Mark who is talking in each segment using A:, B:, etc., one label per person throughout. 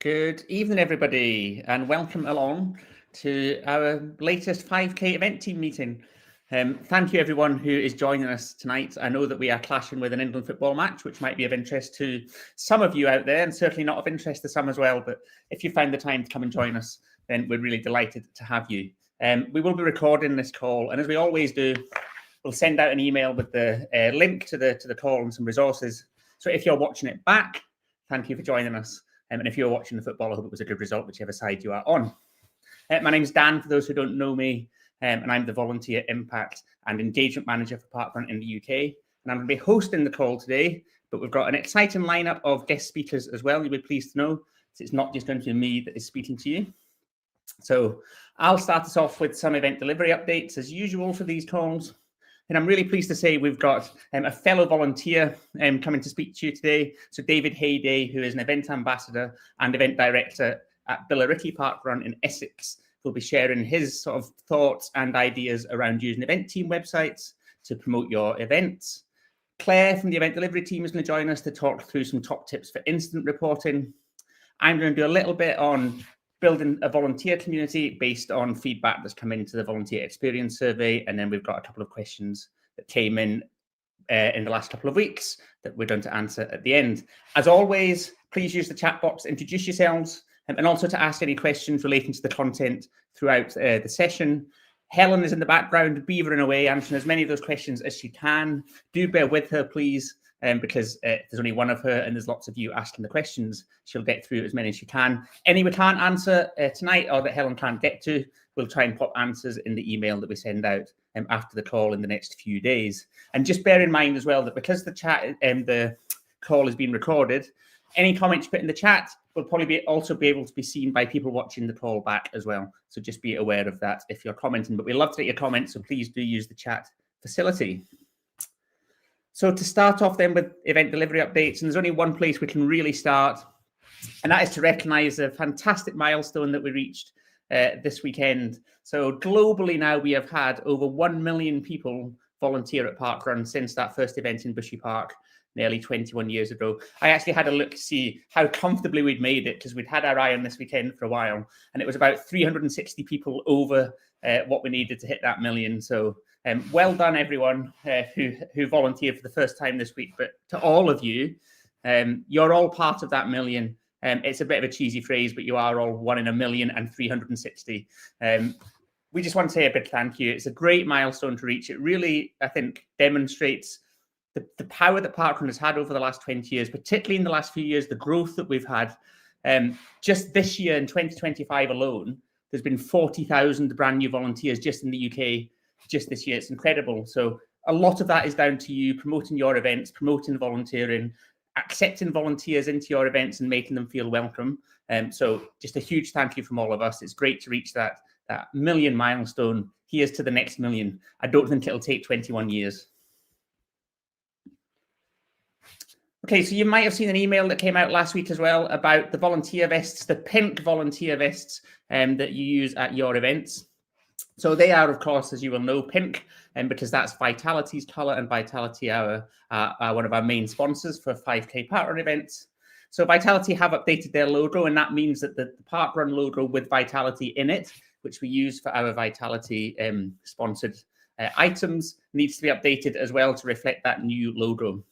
A: Good evening, everybody, and welcome along to our latest 5K event team meeting. Thank you, everyone who is joining us tonight. I know that we are clashing with an England football match, which might be of interest to some of you out there, and certainly not of interest to some as well. But if you find the time to come and join us, then we're really delighted to have you. We will be recording this call, and as we always do, we'll send out an email with the link to the call and some resources. So if you're watching it back, thank you for joining us. And if you're watching the football, I hope it was a good result, whichever side you are on. My name's Dan, for those who don't know me, and I'm the Volunteer Impact and Engagement Manager for Parkrun in the UK. And I'm going to be hosting the call today, but we've got an exciting lineup of guest speakers as well. You'll be pleased to know so it's not just going to be me that is speaking to you. So I'll start us off with some event delivery updates as usual for these calls. And I'm really pleased to say we've got a fellow volunteer coming to speak to you today. So David Hayday, who is an event ambassador and event director at Billericay Parkrun in Essex, will be sharing his sort of thoughts and ideas around using event team websites to promote your events. Claire from the event delivery team is going to join us to talk through some top tips for incident reporting. I'm going to do a little bit on building a volunteer community based on feedback that's come into the volunteer experience survey. And then we've got a couple of questions that came in the last couple of weeks that we're going to answer at the end. As always, please use the chat box to introduce yourselves and also to ask any questions relating to the content throughout the session. Helen is in the background, beavering away, answering as many of those questions as she can. Do bear with her, please. Because there's only one of her and there's lots of you asking the questions. She'll get through as many as she can. Any we can't answer tonight or that Helen can't get to, we'll try and pop answers in the email that we send out after the call in the next few days. And just bear in mind as well that because the call is being recorded, any comments you put in the chat will probably also be able to be seen by people watching the call back as well. So just be aware of that if you're commenting. But we love to get your comments, so please do use the chat facility. So to start off then with event delivery updates, and there's only one place we can really start, and that is to recognise a fantastic milestone that we reached this weekend. So globally now we have had over 1 million people volunteer at Parkrun since that first event in Bushy Park nearly 21 years ago. I actually had a look to see how comfortably we'd made it because we'd had our eye on this weekend for a while, and it was about 360 people over what we needed to hit that million. So well done, everyone who volunteered for the first time this week. But to all of you, you're all part of that million. It's a bit of a cheesy phrase, but you are all 1 in a million and 360. We just want to say a big thank you. It's a great milestone to reach. It really, I think, demonstrates the power that Parkrun has had over the last 20 years, particularly in the last few years, the growth that we've had. Just this year in 2025 alone, there's been 40,000 brand new volunteers just in the UK just this year. It's incredible. So a lot of that is down to you promoting your events, promoting volunteering, accepting volunteers into your events and making them feel welcome. So just a huge thank you from all of us. It's great to reach that million milestone. Here's to the next million. I don't think it'll take 21 years. Okay, so you might have seen an email that came out last week as well about the volunteer vests, the pink volunteer vests that you use at your events. So they are, of course, as you will know, pink, because that's Vitality's colour, and Vitality are one of our main sponsors for 5K Parkrun events. So Vitality have updated their logo, and that means that the Parkrun logo with Vitality in it, which we use for our Vitality sponsored items, needs to be updated as well to reflect that new logo.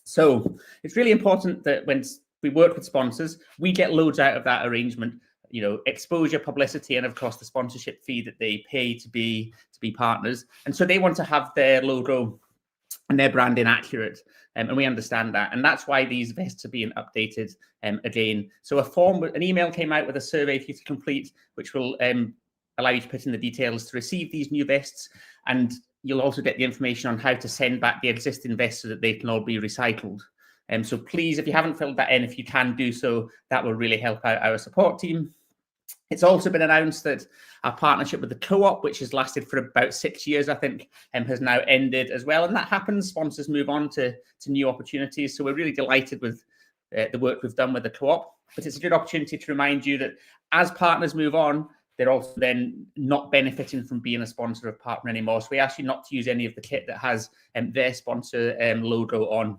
A: So it's really important that when we work with sponsors, we get loads out of that arrangement. You know, exposure, publicity, and of course the sponsorship fee that they pay to be partners. And so they want to have their logo and their branding accurate, and we understand that. And that's why these vests are being updated again. So an email came out with a survey for you to complete, which will allow you to put in the details to receive these new vests. And you'll also get the information on how to send back the existing vests so that they can all be recycled. So please, if you haven't filled that in, if you can do so, that will really help out our support team. It's also been announced that our partnership with the Co-op, which has lasted for about 6 years, I think, has now ended as well. And that happens. Sponsors move on to new opportunities. So we're really delighted with the work we've done with the Co-op. But it's a good opportunity to remind you that as partners move on, they're also then not benefiting from being a sponsor of Parkrun anymore. So we ask you not to use any of the kit that has their sponsor logo on.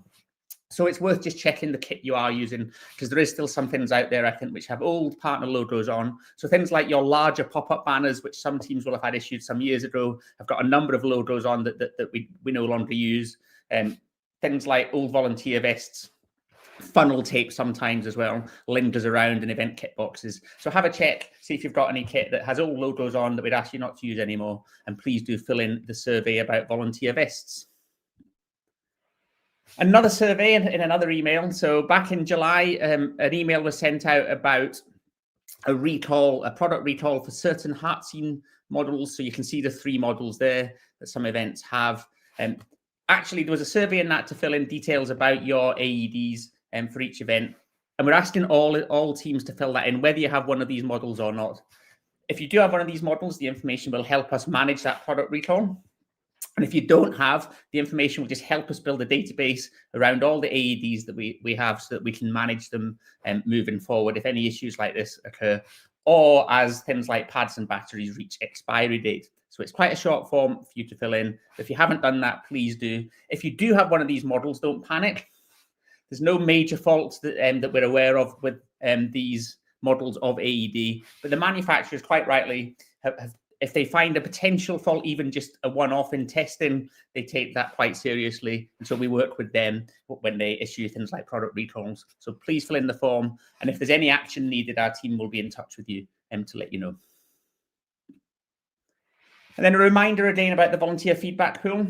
A: So it's worth just checking the kit you are using, because there is still some things out there, I think, which have old partner logos on. So things like your larger pop-up banners, which some teams will have had issued some years ago, have got a number of logos on that we no longer use. Things like old volunteer vests, funnel tape sometimes as well, lingers around in event kit boxes. So have a check, see if you've got any kit that has old logos on that we'd ask you not to use anymore. And please do fill in the survey about volunteer vests. Another survey in another email. So back in July, an email was sent out about a product recall for certain Heartscene models. So you can see the 3 models there that some events have. Actually, there was a survey in that to fill in details about your AEDs for each event. And we're asking all teams to fill that in, whether you have one of these models or not. If you do have one of these models, the information will help us manage that product recall. And if you don't have, the information will just help us build a database around all the AEDs that we have, so that we can manage them moving forward if any issues like this occur, or as things like pads and batteries reach expiry date. So it's quite a short form for you to fill in. If you haven't done that, please do. If you do have one of these models, don't panic. There's no major faults that we're aware of with these models of AED, but the manufacturers quite rightly have, if they find a potential fault, even just a one-off in testing, they take that quite seriously. And so we work with them when they issue things like product recalls. So please fill in the form. And if there's any action needed, our team will be in touch with you to let you know. And then a reminder again about the volunteer feedback pool.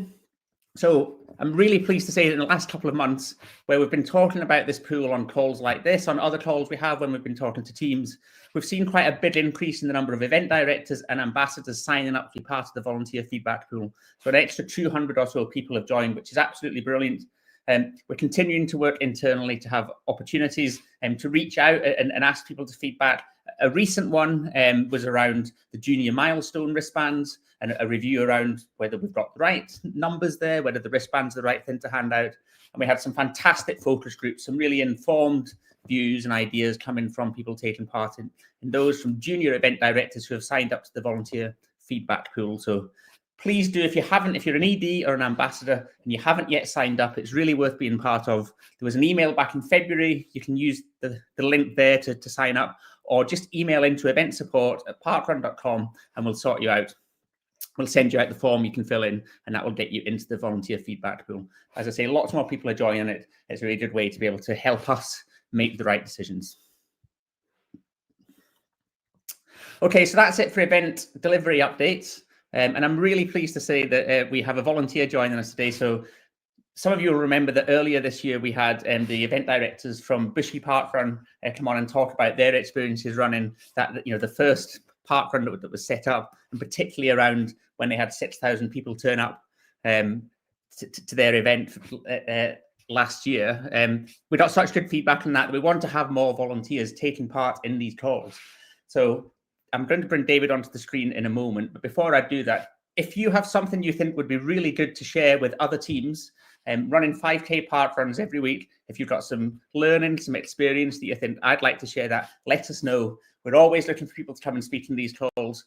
A: So I'm really pleased to say that in the last couple of months, where we've been talking about this pool on calls like this, on other calls we have when we've been talking to teams, we've seen quite a big increase in the number of event directors and ambassadors signing up to be part of the volunteer feedback pool. So an extra 200 or so people have joined, which is absolutely brilliant. We're continuing to work internally to have opportunities to reach out and ask people to feedback. A recent one was around the junior milestone wristbands, and a review around whether we've got the right numbers there, whether the wristband's the right thing to hand out. And we had some fantastic focus groups, some really informed views and ideas coming from people taking part in those, from junior event directors who have signed up to the volunteer feedback pool. So please do, if you're an ED or an ambassador and you haven't yet signed up, it's really worth being part of. There was an email back in February. You can use the link there to sign up, or just email into eventsupport@parkrun.com and we'll sort you out. We'll send you out the form you can fill in, and that will get you into the volunteer feedback pool. As I say, lots more people are joining it. It's a really good way to be able to help us make the right decisions. Okay, so that's it for event delivery updates. And I'm really pleased to say that we have a volunteer joining us today. So some of you will remember that earlier this year we had the event directors from Bushy Parkrun come on and talk about their experiences running that, the first parkrun that was set up, and particularly around when they had 6,000 people turn up to their event last year. We got such good feedback on that we want to have more volunteers taking part in these calls. So I'm going to bring David onto the screen in a moment, but before I do that, if you have something you think would be really good to share with other teams running 5K parkruns every week, if you've got some learning, some experience that you think I'd like to share that, let us know. We're always looking for people to come and speak in these calls.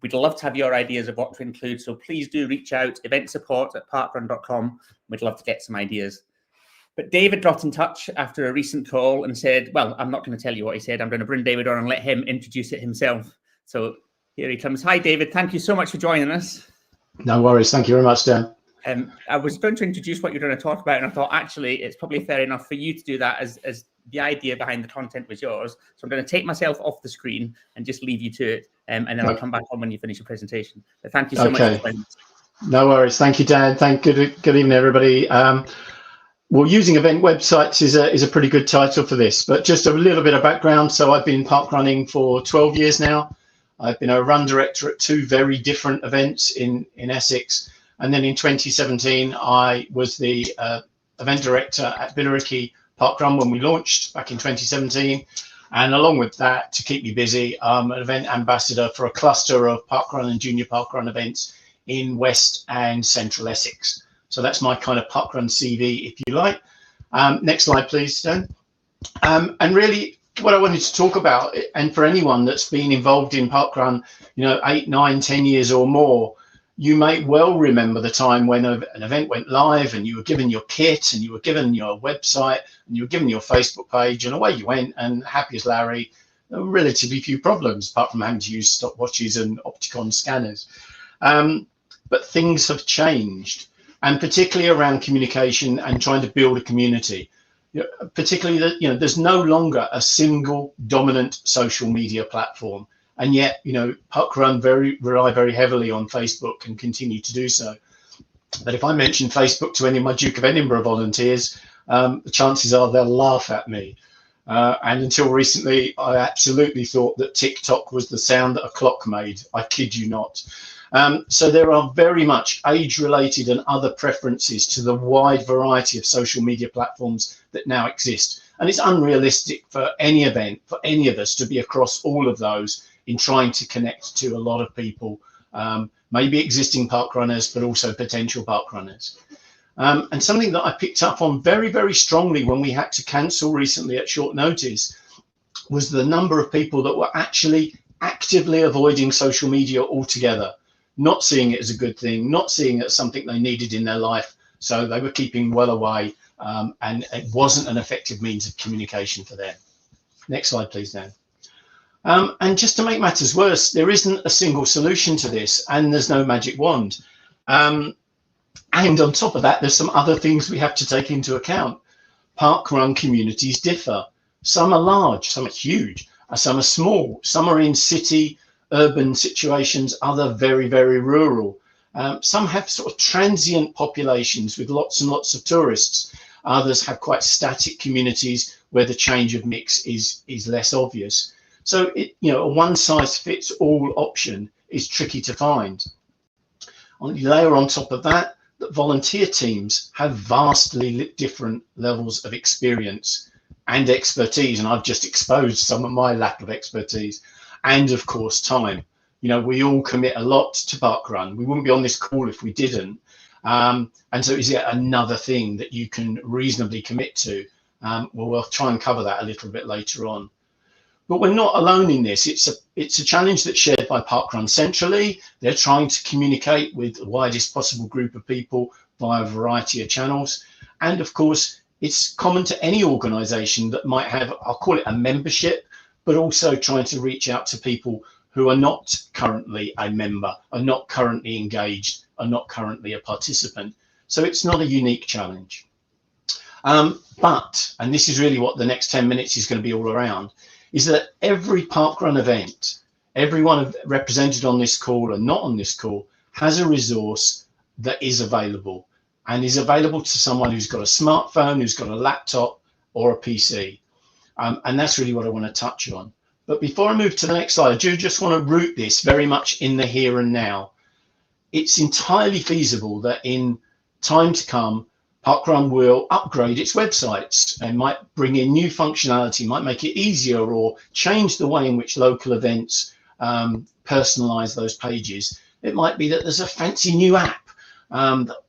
A: We'd love to have your ideas of what to include, so please do reach out, eventsupport@parkrun.com. We'd love to get some ideas. But David got in touch after a recent call and said, well, I'm not going to tell you what he said. I'm going to bring David on and let him introduce it himself. So here he comes. Hi, David. Thank you so much for joining us.
B: No worries. Thank you very much, Dan.
A: I was going to introduce what you're going to talk about, and I thought, actually, it's probably fair enough for you to do that as the idea behind the content was yours. So I'm going to take myself off the screen and just leave you to it, and then I'll come back on when you finish your presentation. But thank you so much for joining us.
B: No worries. Thank you, Dan. Good evening, everybody. Well, using event websites is a pretty good title for this, but just a little bit of background. So I've been parkrunning for 12 years now. I've been a run director at 2 very different events in Essex. And then in 2017, I was the event director at Billericay Parkrun when we launched back in 2017. And along with that, to keep me busy, I'm an event ambassador for a cluster of parkrun and junior parkrun events in West and Central Essex. So that's my kind of parkrun CV, if you like. Next slide, please, Dan. And really, what I wanted to talk about, and for anyone that's been involved in parkrun, 8, 9, 10 years or more, you may well remember the time when an event went live and you were given your kit and you were given your website and you were given your Facebook page, and away you went, and happy as Larry. There were relatively few problems apart from having to use stopwatches and Opticon scanners. But things have changed, and particularly around communication and trying to build a community. Particularly that, there's no longer a single dominant social media platform, and yet Parkrun rely very heavily on Facebook and continue to do so. But if I mention Facebook to any of my Duke of Edinburgh volunteers, the chances are they'll laugh at me. And until recently, I absolutely thought that TikTok was the sound that a clock made. I kid you not. So there are very much age-related and other preferences to the wide variety of social media platforms that now exist. And it's unrealistic for any event, for any of us, to be across all of those in trying to connect to a lot of people, maybe existing parkrunners, but also potential parkrunners. And something that I picked up on very, very strongly when we had to cancel recently at short notice was the number of people that were actually actively avoiding social media altogether, not seeing it as a good thing, not seeing it as something they needed in their life. So they were keeping well away, and it wasn't an effective means of communication for them. Next slide, please, Dan. And just to make matters worse, there isn't a single solution to this, and there's no magic wand. And on top of that, there's some other things we have to take into account. Parkrun communities differ. Some are large, some are huge, some are small, some are in city, urban situations, other very, very rural. Some have sort of transient populations with lots and lots of tourists. Others have quite static communities where the change of mix is less obvious. So a one-size-fits-all option is tricky to find. Layer on top of that volunteer teams have vastly different levels of experience and expertise, and I've just exposed some of my lack of expertise, and of course time. We all commit a lot to Parkrun. We wouldn't be on this call if we didn't, and so it's yet another thing that you can reasonably commit to. We'll try and cover that a little bit later on. But we're not alone in this. It's a challenge that's shared by Parkrun centrally. They're trying to communicate with the widest possible group of people via a variety of channels. And of course, it's common to any organization that might have, I'll call it a membership, but also trying to reach out to people who are not currently a member, are not currently engaged, are not currently a participant. So it's not a unique challenge. But, and this is really what the next 10 minutes is going to be all around, is that every Parkrun event, everyone represented on this call and not on this call, has a resource that is available, and is available to someone who's got a smartphone, who's got a laptop or a PC. And that's really what I want to touch on. But before I move to the next slide, I do just want to root this very much in the here and now. It's entirely feasible that in time to come, Parkrun will upgrade its websites and might bring in new functionality, might make it easier, or change the way in which local events personalize those pages. It might be that there's a fancy new app,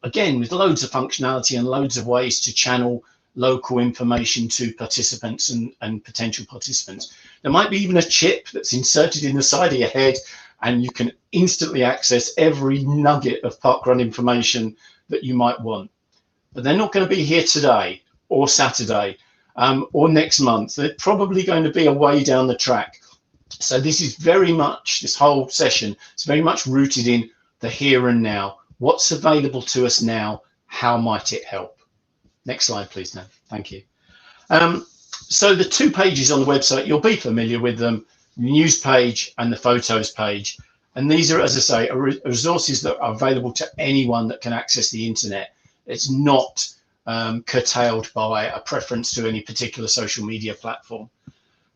B: again, with loads of functionality and loads of ways to channel local information to participants and potential participants. There might be even a chip that's inserted in the side of your head, and you can instantly access every nugget of Parkrun information that you might want. But they're not going to be here today or Saturday or next month. They're probably going to be a way down the track. So this is very much, this whole session, it's very much rooted in the here and now. What's available to us now? How might it help? Next slide, please, Dan. Thank you. So the two pages on the website, you'll be familiar with them, the news page and the photos page. And these are, as I say, resources that are available to anyone that can access the internet. It's not curtailed by a preference to any particular social media platform.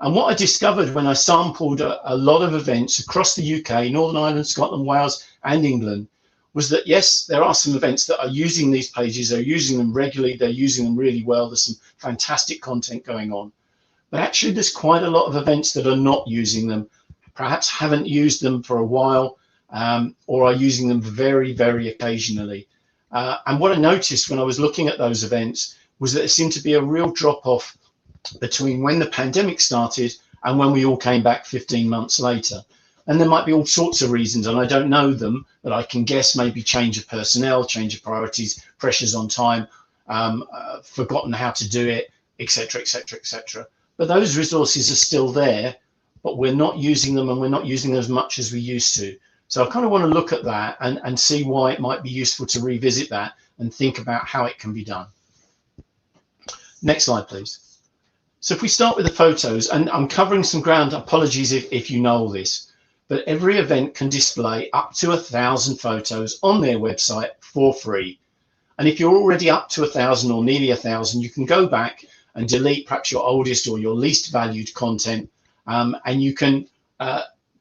B: And what I discovered when I sampled a lot of events across the UK, Northern Ireland, Scotland, Wales, and England, was that, yes, there are some events that are using these pages, they're using them regularly, they're using them really well, there's some fantastic content going on. But actually, there's quite a lot of events that are not using them, perhaps haven't used them for a while, or are using them very, very occasionally. And what I noticed when I was looking at those events was that there seemed to be a real drop-off between when the pandemic started and when we all came back 15 months later. And there might be all sorts of reasons, and I don't know them, but I can guess maybe change of personnel, change of priorities, pressures on time, forgotten how to do it, etc., etc., etc. But those resources are still there, but we're not using them, and we're not using them as much as we used to. So I kind of want to look at that and see why it might be useful to revisit that and think about how it can be done. Next slide, please. So if we start with the photos, and I'm covering some ground, apologies if you know all this, but every event can display up to 1,000 photos on their website for free. And if you're already up to 1,000 or nearly 1,000, you can go back and delete perhaps your oldest or your least valued content, and you can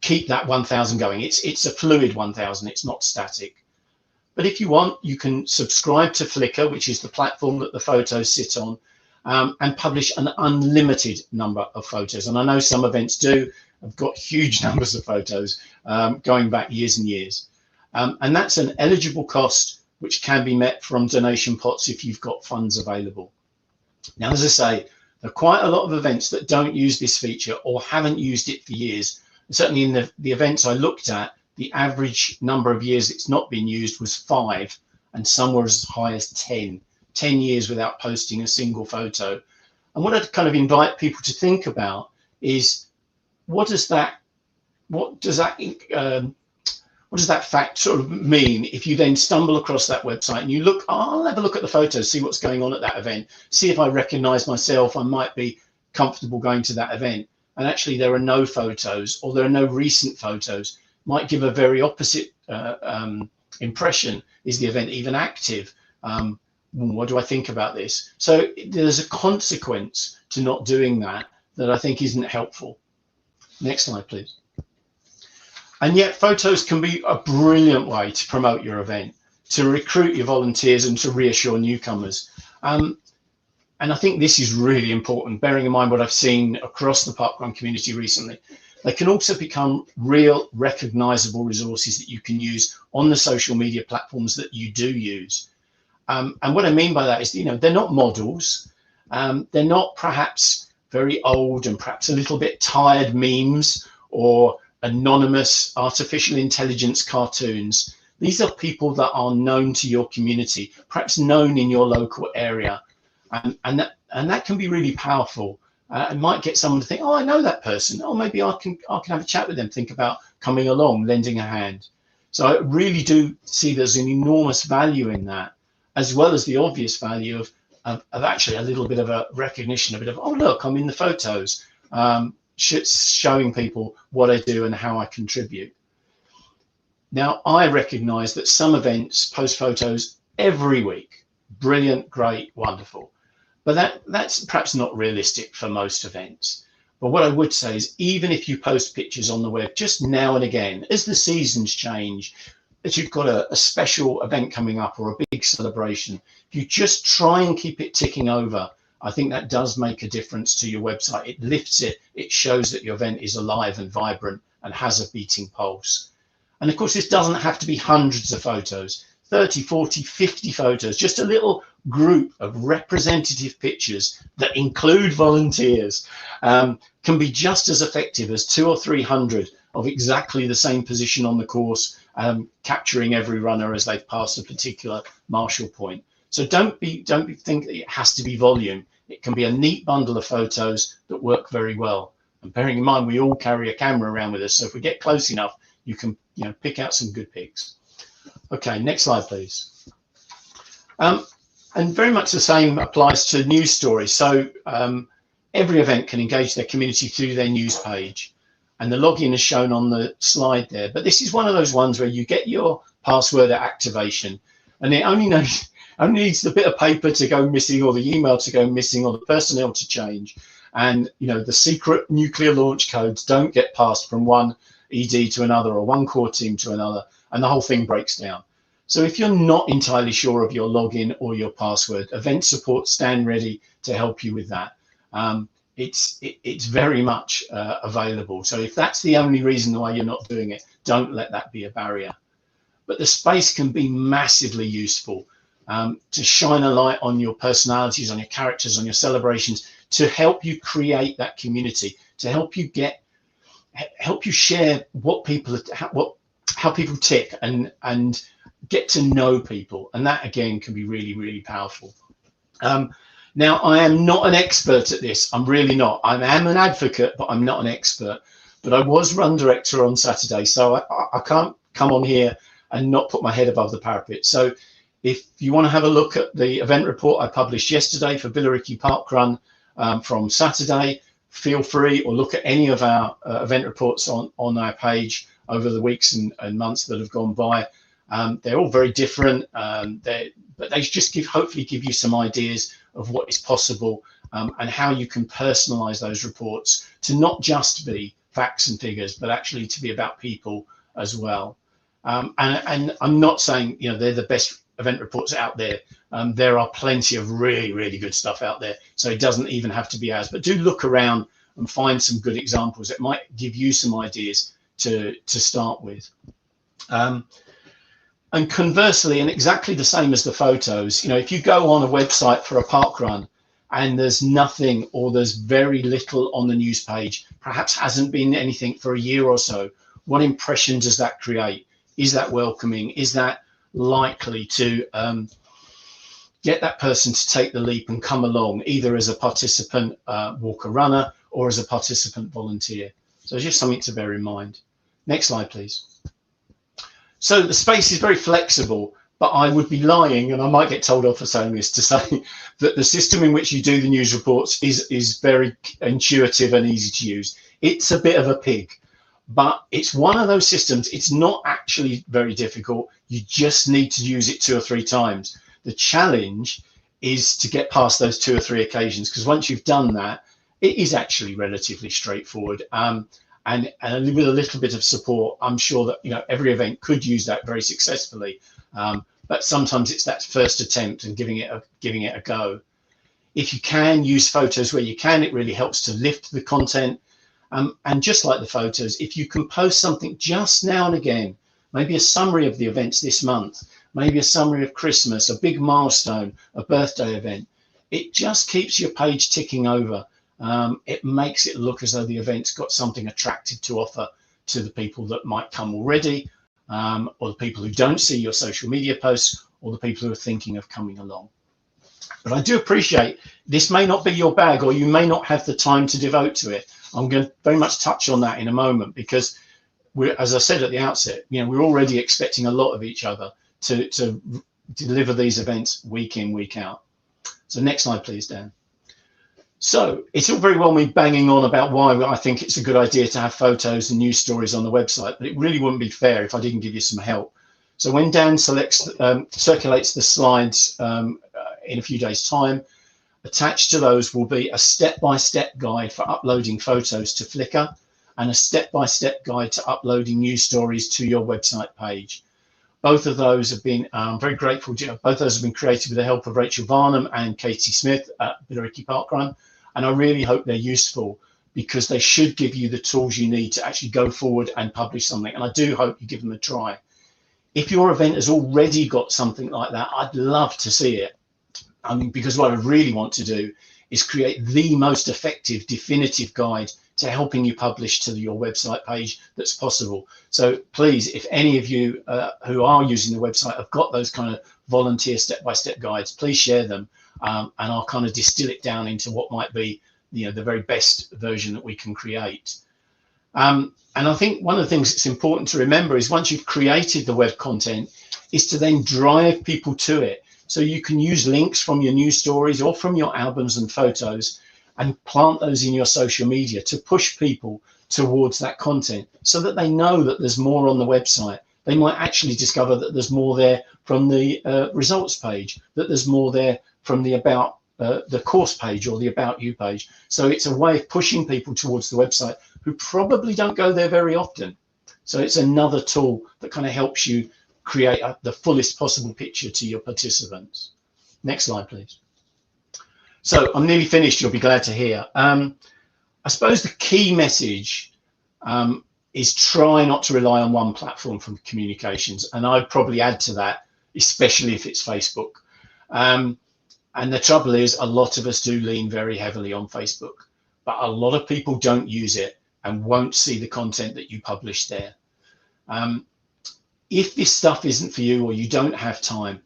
B: keep that 1,000 going. It's a fluid 1,000, it's not static. But if you want, you can subscribe to Flickr, which is the platform that the photos sit on, and publish an unlimited number of photos. And I know some events do. I've got huge numbers of photos going back years and years. And that's an eligible cost which can be met from donation pots if you've got funds available. Now, as I say, there are quite a lot of events that don't use this feature or haven't used it for years. Certainly in the events I looked at, the average number of years it's not been used was 5, and some were as high as 10 years without posting a single photo. And what I'd kind of invite people to think about is, what does that fact sort of mean if you then stumble across that website and you look, I'll have a look at the photos, see what's going on at that event, see if I recognize myself, I might be comfortable going to that event, and actually there are no photos, or there are no recent photos, might give a very opposite impression. Is the event even active? What do I think about this? So there's a consequence to not doing that I think isn't helpful. Next slide, please. And yet photos can be a brilliant way to promote your event, to recruit your volunteers and to reassure newcomers. And I think this is really important, bearing in mind what I've seen across the parkrun community recently. They can also become real recognizable resources that you can use on the social media platforms that you do use. And what I mean by that is, they're not models. They're not perhaps very old and perhaps a little bit tired memes or anonymous artificial intelligence cartoons. These are people that are known to your community, perhaps known in your local area. And that can be really powerful. It might get someone to think, oh, I know that person. Oh, maybe I can have a chat with them, think about coming along, lending a hand. So I really do see there's an enormous value in that, as well as the obvious value of actually a little bit of a recognition, a bit of, oh, look, I'm in the photos, showing people what I do and how I contribute. Now, I recognize that some events post photos every week. Brilliant, great, wonderful. But that's perhaps not realistic for most events. But what I would say is, even if you post pictures on the web just now and again, as the seasons change, that you've got a special event coming up or a big celebration, if you just try and keep it ticking over, I think that does make a difference to your website. It lifts it, it shows that your event is alive and vibrant and has a beating pulse. And of course, this doesn't have to be hundreds of photos, 30, 40, 50 photos, just a little group of representative pictures that include volunteers can be just as effective as 200 or 300 of exactly the same position on the course, capturing every runner as they've passed a particular marshal point. So don't think that it has to be volume. It can be a neat bundle of photos that work very well. And bearing in mind, we all carry a camera around with us, so if we get close enough, you can pick out some good pics. Okay, next slide, please. And very much the same applies to news stories. So every event can engage their community through their news page, and the login is shown on the slide there. But this is one of those ones where you get your password at activation, and it only needs the bit of paper to go missing, or the email to go missing, or the personnel to change. And the secret nuclear launch codes don't get passed from one ED to another or one core team to another, and the whole thing breaks down. So if you're not entirely sure of your login or your password, event support stand ready to help you with that. It's very much available. So if that's the only reason why you're not doing it, don't let that be a barrier. But the space can be massively useful to shine a light on your personalities, on your characters, on your celebrations, to help you create that community, to help you help you share what people how people tick and get to know people, and that again can be really, really powerful. Now, I am not an expert at this. I'm really not. I am an advocate, but I'm not an expert. But I was run director on Saturday, so I can't come on here and not put my head above the parapet. So if you want to have a look at the event report I published yesterday for Billericay Park Run from Saturday, feel free, or look at any of our event reports on our page over the weeks and months that have gone by. They're all very different, but they just hopefully give you some ideas of what is possible and how you can personalize those reports to not just be facts and figures, but actually to be about people as well. And I'm not saying, you know, they're the best event reports out there. There are plenty of really, really good stuff out there. So it doesn't even have to be ours, but do look around and find some good examples that might give you some ideas to start with. And conversely, and exactly the same as the photos, you know, if you go on a website for a park run and there's nothing or there's very little on the news page, perhaps hasn't been anything for a year or so, what impression does that create? Is that welcoming? Is that likely to get that person to take the leap and come along, either as a participant walker runner or as a participant volunteer? So it's just something to bear in mind. Next slide, please. So the space is very flexible, but I would be lying, and I might get told off for saying this, to say that the system in which you do the news reports is very intuitive and easy to use. It's a bit of a pig, but it's one of those systems. It's not actually very difficult. You just need to use it 2 or 3 times. The challenge is to get past those 2 or 3 occasions, because once you've done that, it is actually relatively straightforward. And with a little bit of support, I'm sure that, you know, every event could use that very successfully. But sometimes it's that first attempt and giving it a go. If you can use photos where you can, it really helps to lift the content. And just like the photos, if you can post something just now and again, maybe a summary of the events this month, maybe a summary of Christmas, a big milestone, a birthday event, it just keeps your page ticking over. It makes it look as though the event's got something attractive to offer to the people that might come already, or the people who don't see your social media posts, or the people who are thinking of coming along. But I do appreciate this may not be your bag, or you may not have the time to devote to it. I'm going to very much touch on that in a moment, because we're, as I said at the outset, you know, we're already expecting a lot of each other to deliver these events week in, week out. So next slide, please, Dan. So it's all very well me banging on about why I think it's a good idea to have photos and news stories on the website, but it really wouldn't be fair if I didn't give you some help. So when Dan circulates the slides in a few days' time, attached to those will be a step-by-step guide for uploading photos to Flickr and a step-by-step guide to uploading news stories to your website page. Both of those have been, I'm very grateful to, both those have been created with the help of Rachel Varnum and Katie Smith at Billericay Park Run. And I really hope they're useful, because they should give you the tools you need to actually go forward and publish something. And I do hope you give them a try. If your event has already got something like that, I'd love to see it. I mean, because what I really want to do is create the most effective, definitive guide to helping you publish to your website page that's possible. So please, if any of you who are using the website have got those kind of volunteer step-by-step guides, please share them, and I'll kind of distill it down into what might be, you know, the very best version that we can create. And I think one of the things that's important to remember is once you've created the web content, is to then drive people to it. So you can use links from your news stories or from your albums and photos and plant those in your social media to push people towards that content, so that they know that there's more on the website. They might actually discover that there's more there from the results page, that there's more there from the about the course page or the about you page. So it's a way of pushing people towards the website who probably don't go there very often. So it's another tool that kind of helps you create the fullest possible picture to your participants. Next slide, please. So I'm nearly finished, you'll be glad to hear. I suppose the key message is try not to rely on one platform for communications. And I'd probably add to that, especially if it's Facebook. And the trouble is, a lot of us do lean very heavily on Facebook, but a lot of people don't use it and won't see the content that you publish there. If this stuff isn't for you or you don't have time,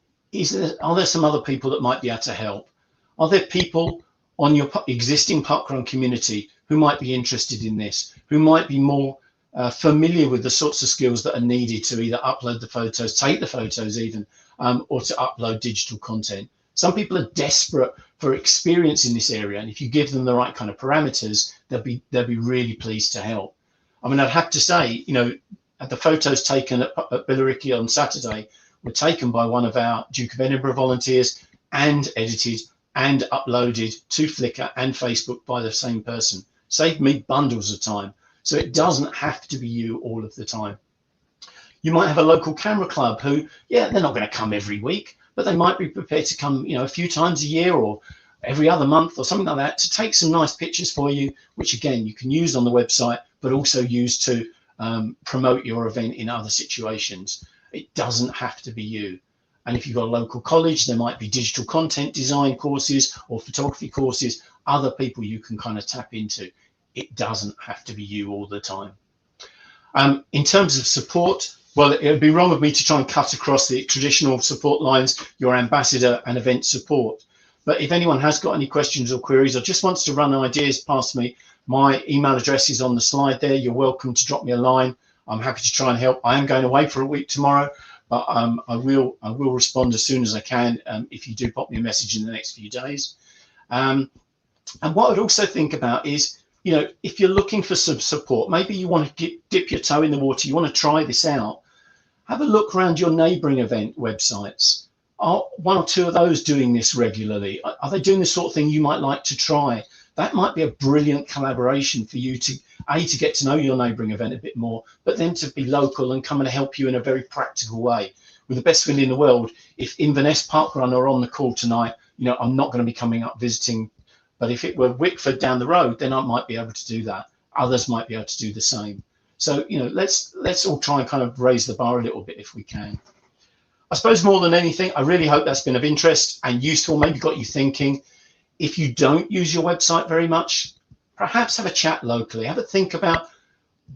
B: are there some other people that might be able to help? Are there people on your existing parkrun community who might be interested in this, who might be more familiar with the sorts of skills that are needed to either upload the photos, take the photos even, or to upload digital content? Some people are desperate for experience in this area, and if you give them the right kind of parameters, they'll be really pleased to help. I mean, I'd have to say, you know, the photos taken at Billericay on Saturday were taken by one of our Duke of Edinburgh volunteers and edited and uploaded to Flickr and Facebook by the same person. Saved me bundles of time. So it doesn't have to be you all of the time. You might have a local camera club who, yeah, they're not going to come every week, but they might be prepared to come, you know, a few times a year or every other month or something like that to take some nice pictures for you, which again, you can use on the website, but also use to promote your event in other situations. It doesn't have to be you. And if you've got a local college, there might be digital content design courses or photography courses, other people you can kind of tap into. It doesn't have to be you all the time. In terms of support, well, it would be wrong of me to try and cut across the traditional support lines, your ambassador and event support. But if anyone has got any questions or queries or just wants to run ideas past me, my email address is on the slide there. You're welcome to drop me a line. I'm happy to try and help. I am going away for a week tomorrow, but I will respond as soon as I can if you do pop me a message in the next few days. And what I'd also think about is, you know, if you're looking for some support, maybe you want to dip your toe in the water, you want to try this out, have a look around your neighbouring event websites. Are one or two of those doing this regularly? Are they doing the sort of thing you might like to try? That might be a brilliant collaboration for you to, to get to know your neighbouring event a bit more, but then to be local and come and help you in a very practical way. With the best feeling in the world, if Inverness Parkrun are on the call tonight, you know, I'm not going to be coming up visiting, but if it were Wickford down the road, then I might be able to do that. Others might be able to do the same. So, you know, let's all try and kind of raise the bar a little bit if we can. I suppose more than anything, I really hope that's been of interest and useful, maybe got you thinking. If you don't use your website very much, perhaps have a chat locally. Have a think about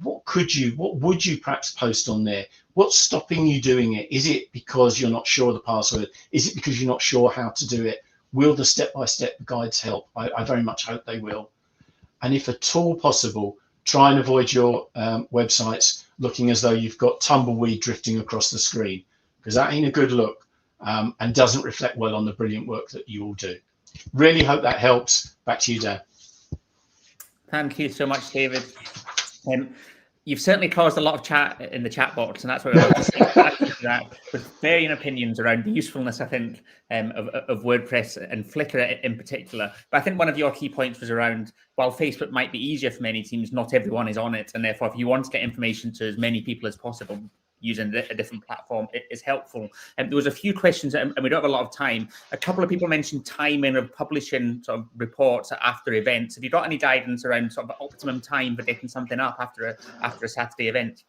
B: what would you perhaps post on there? What's stopping you doing it? Is it because you're not sure of the password? Is it because you're not sure how to do it? Will the step-by-step guides help? I very much hope they will. And if at all possible, try and avoid your websites looking as though you've got tumbleweed drifting across the screen, because that ain't a good look and doesn't reflect well on the brilliant work that you all do. Really hope that helps. Back to you, Dan.
A: Thank you so much, David. You've certainly caused a lot of chat in the chat box, and that's what we're about to say. That with varying opinions around the usefulness, I think, of WordPress and Flickr in particular. But I think one of your key points was around, while Facebook might be easier for many teams, not everyone is on it, and therefore, if you want to get information to as many people as possible, using a different platform is helpful. And there was a few questions, and we don't have a lot of time. A couple of people mentioned timing of publishing sort of reports after events. Have you got any guidance around sort of optimum time for getting something up after a Saturday event?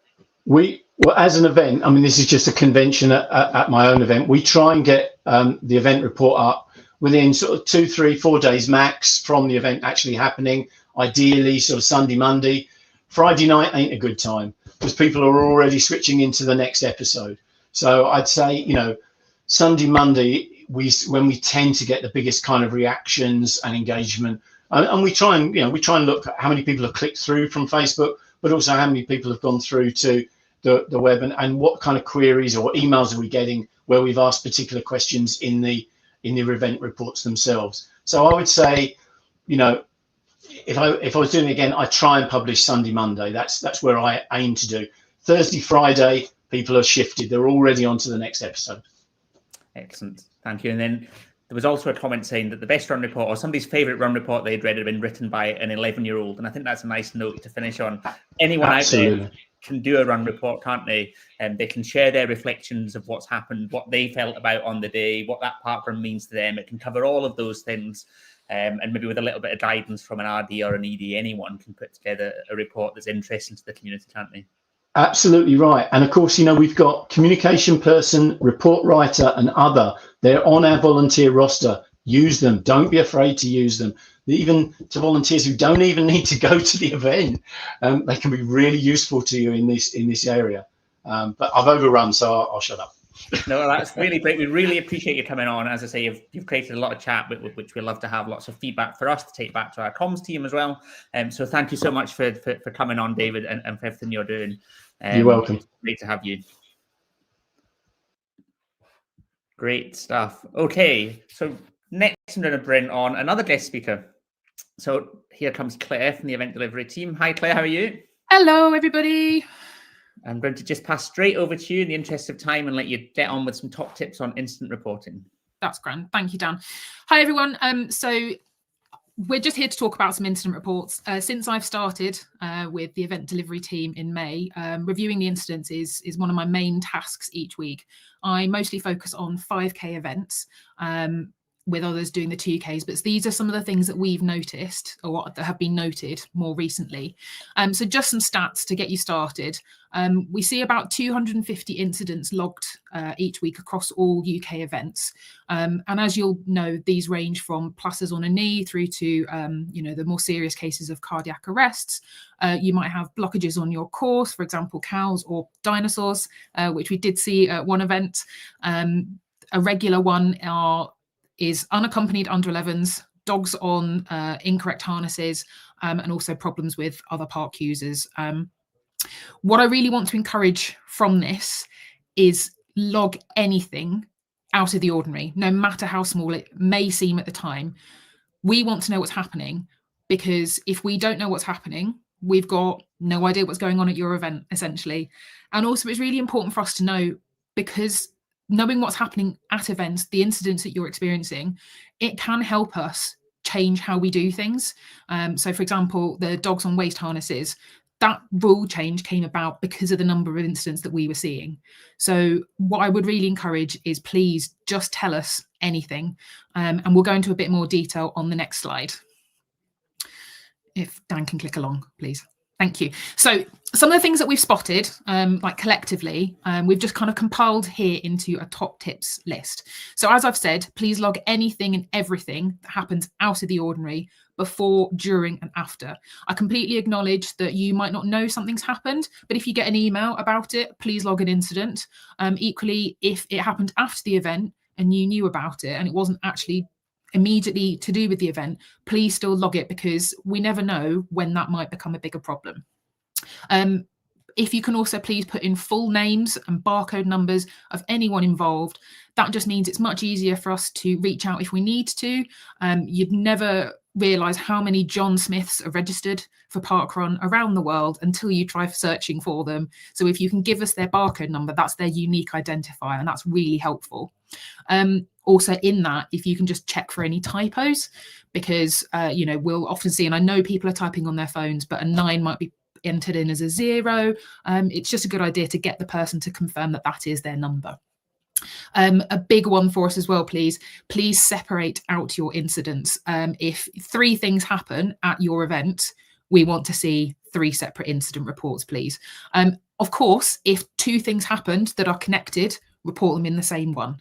B: Well, as an event, I mean, this is just a convention at my own event. We try and get the event report up within sort of 2, 3, 4 days max from the event actually happening. Ideally, sort of Sunday, Monday. Friday night ain't a good time because people are already switching into the next episode. So I'd say, you know, Sunday, Monday, when we tend to get the biggest kind of reactions and engagement, and we try and look at how many people have clicked through from Facebook, but also how many people have gone through to the web, and what kind of queries or emails are we getting where we've asked particular questions in the event reports themselves. So I would say, you know, if I was doing it again, I try and publish Sunday, Monday. That's where I aim to do. Thursday, Friday, people have shifted. They're already on to the next episode.
A: Excellent. Thank you. And then there was also a comment saying that the best run report, or somebody's favourite run report they'd read, had been written by an 11-year-old. And I think that's a nice note to finish on. Anyone
B: Absolutely.
A: out there can do a run report, can't they? And they can share their reflections of what's happened, what they felt about on the day, what that parkrun means to them. It can cover all of those things. And maybe with a little bit of guidance from an RD or an ED, anyone can put together a report that's interesting to the community, can't they?
B: Absolutely right. And of course, you know, we've got communication person, report writer, and other. They're on our volunteer roster. Use them. Don't be afraid to use them. even to volunteers who don't even need to go to the event. They can be really useful to you in this area. But I've overrun, so I'll shut up.
A: No, that's really great. We really appreciate you coming on. As I say, you've created a lot of chat, which we love to have lots of feedback for us to take back to our comms team as well. So thank you so much for coming on, David, and for everything you're doing.
B: You're welcome.
A: It's great to have you. Great stuff. Okay, so next I'm going to bring on another guest speaker. So here comes Claire from the event delivery team. Hi, Claire, how are you?
C: Hello, everybody.
A: I'm going to just pass straight over to you in the interest of time and let you get on with some top tips on incident reporting.
C: That's grand. Thank you, Dan. Hi, everyone. So we're just here to talk about some incident reports. Since I've started with the event delivery team in May, reviewing the incidents is one of my main tasks each week. I mostly focus on 5K events, with others doing the 2Ks, but these are some of the things that we've noticed or what that have been noted more recently. So just some stats to get you started. We see about 250 incidents logged each week across all UK events. And as you'll know, these range from plasters on a knee through to, the more serious cases of cardiac arrests. You might have blockages on your course, for example, cows or dinosaurs, which we did see at one event. A regular one is unaccompanied under 11s, dogs on incorrect harnesses, and also problems with other park users. What I really want to encourage from this is log anything out of the ordinary, no matter how small it may seem at the time. We want to know what's happening, because if we don't know what's happening, we've got no idea what's going on at your event, essentially. And also it's really important for us to know, because knowing what's happening at events, the incidents that you're experiencing, it can help us change how we do things. So for example, the dogs on waist harnesses, that rule change came about because of the number of incidents that we were seeing. So what I would really encourage is please just tell us anything. And we'll go into a bit more detail on the next slide. If Dan can click along, please. Thank you. So some of the things that we've spotted, like collectively, we've just kind of compiled here into a top tips list. So as I've said, please log anything and everything that happens out of the ordinary before, during and after. I completely acknowledge that you might not know something's happened, but if you get an email about it, please log an incident. Equally, if it happened after the event and you knew about it and it wasn't actually immediately to do with the event, please still log it, because we never know when that might become a bigger problem. If you can also please put in full names and barcode numbers of anyone involved, that just means it's much easier for us to reach out if we need to. You'd never realise how many John Smiths are registered for parkrun around the world until you try searching for them. So if you can give us their barcode number, that's their unique identifier, and that's really helpful. Also in that, if you can just check for any typos, because we'll often see, and I know people are typing on their phones, but a 9 might be entered in as a 0. It's just a good idea to get the person to confirm that that is their number. A big one for us as well, please separate out your incidents. If 3 things happen at your event, we want to see 3 separate incident reports, please. Of course, if 2 things happened that are connected, report them in the same one.